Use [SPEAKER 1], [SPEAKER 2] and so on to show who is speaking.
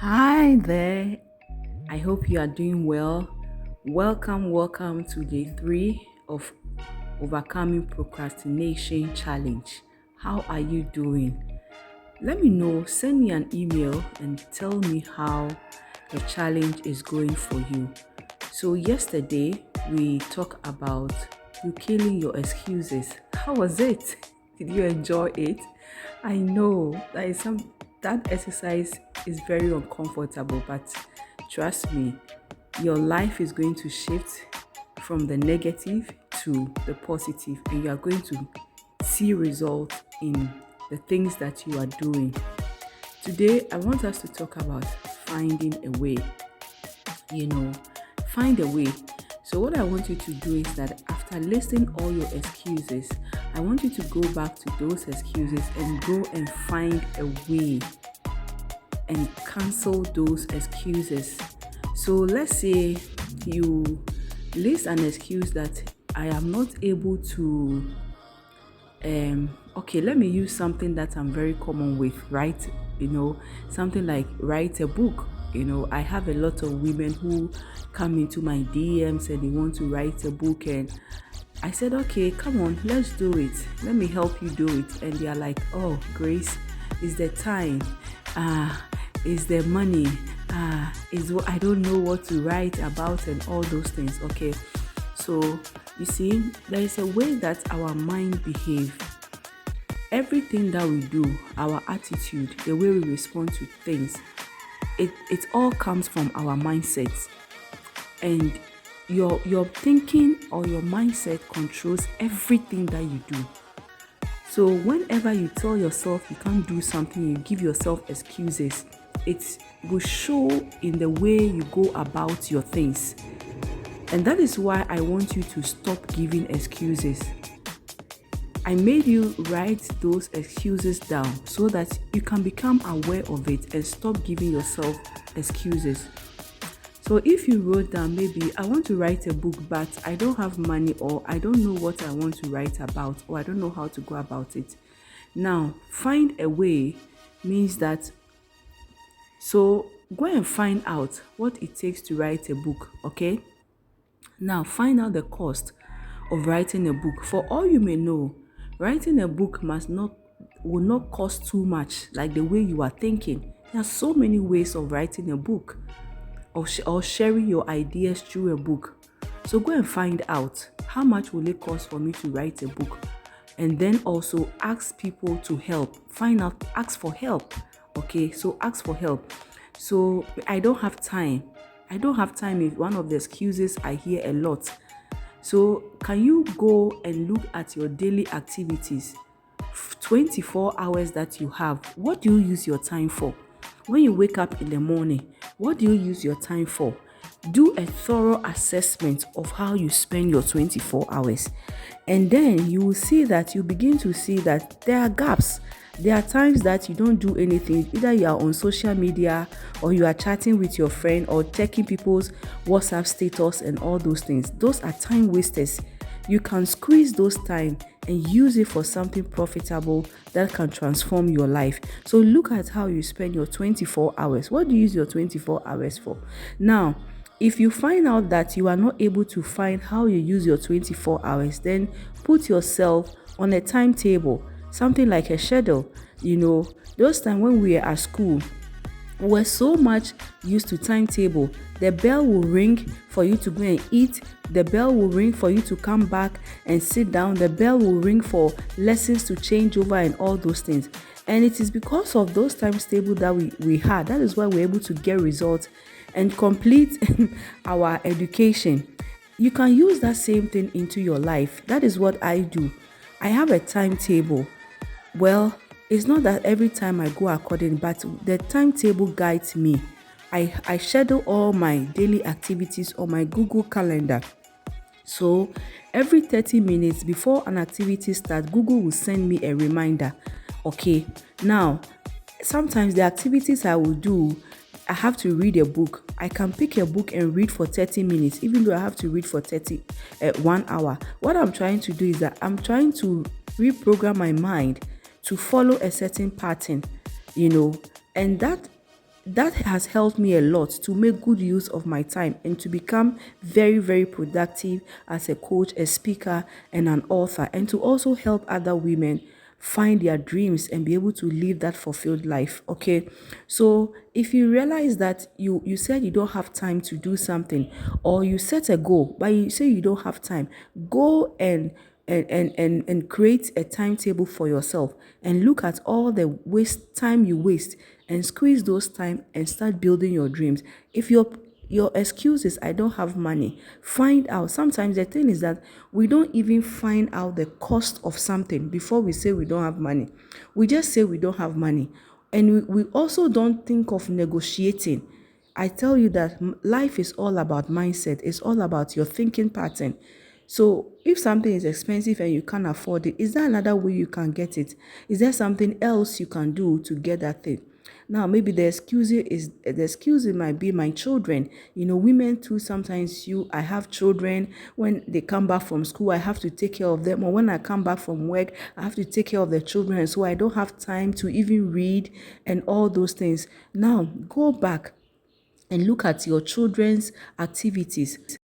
[SPEAKER 1] Hi there. I hope you are doing well. Welcome to day 3 of Overcoming Procrastination Challenge. How are you doing? Let me know, send me an email and tell me how the challenge is going for you. So, yesterday we talked about you killing your excuses. How was it? Did you enjoy it? I know that exercise is very uncomfortable, but trust me, your life is going to shift from the negative to the positive, and you are going to see results in the things that you are doing. Today, I want us to talk about finding a way. You know, find a way. So, what I want you to do is that after listing all your excuses, I want you to go back to those excuses and go and find a way and cancel those excuses. So let's say you list an excuse that I am not able to okay, let me use something that I'm very common with, right? Something like write a book. I have a lot of women who come into my DMs and they want to write a book, and I said, okay, come on, let's do it. Let me help you do it. And they are like, oh, Grace, is the time? Is the money? I don't know what to write about and all those things. Okay. So you see, there is a way that our mind behaves. Everything that we do, our attitude, the way we respond to things, it all comes from our mindsets. And your thinking or your mindset controls everything that you do. So whenever you tell yourself you can't do something, you give yourself excuses, it will show in the way you go about your things. And that is why I want you to stop giving excuses. I made you write those excuses down so that you can become aware of it and stop giving yourself excuses. So if you wrote down, maybe I want to write a book, but I don't have money, or I don't know what I want to write about, or I don't know how to go about it. Now, find a way means that, so go and find out what it takes to write a book, okay? Now, find out the cost of writing a book. For all you may know, writing a book will not cost too much like the way you are thinking. There are so many ways of writing a book or sharing your ideas through a book. So go and find out how much will it cost for me to write a book, and then also ask people to help. Ask for help. Okay, so ask for help. So I don't have time. I don't have time is one of the excuses I hear a lot. So can you go and look at your daily activities? 24 hours that you have, what do you use your time for? When you wake up in the morning, what do you use your time for? Do a thorough assessment of how you spend your 24 hours. And then you will see that you begin to see that there are gaps. There are times that you don't do anything. Either you are on social media, or you are chatting with your friend, or checking people's WhatsApp status and all those things. Those are time wasters. You can squeeze those time and use it for something profitable that can transform your life. So look at how you spend your 24 hours. What do you use your 24 hours for? Now, if you find out that you are not able to find how you use your 24 hours, then put yourself on a timetable, something like a schedule. Those times when we were at school, we're so much used to timetable. The bell will ring for you to go and eat. The bell will ring for you to come back and sit down. The bell will ring for lessons to change over and all those things. And it is because of those times table that we had. That is why we're able to get results and complete our education. You can use that same thing into your life. That is what I do. I have a timetable. Well, it's not that every time I go according, but the timetable guides me. I schedule all my daily activities on my Google Calendar. So every 30 minutes before an activity starts, Google will send me a reminder. Okay, now sometimes the activities I will do, I have to read a book. I can pick a book and read for 30 minutes, even though I have to read for 1 hour. What I'm trying to do is that I'm trying to reprogram my mind to follow a certain pattern, and that that has helped me a lot to make good use of my time and to become very, very productive as a coach, a speaker, and an author, and to also help other women find their dreams and be able to live that fulfilled life. Okay, so if you realize that you said you don't have time to do something, or you set a goal but you say you don't have time, go and create a timetable for yourself and look at all the waste time you waste and squeeze those time and start building your dreams. If your excuse is I don't have money, find out. Sometimes the thing is that we don't even find out the cost of something before we say we don't have money. We just say we don't have money, and we also don't think of negotiating. I tell you that life is all about mindset. It's all about your thinking pattern. So if something is expensive and you can't afford it, is there another way you can get it? Is there something else you can do to get that thing? Now, maybe the excuse might be my children. Women too, sometimes I have children. When they come back from school, I have to take care of them. Or when I come back from work, I have to take care of the children. And so I don't have time to even read and all those things. Now, go back and look at your children's activities.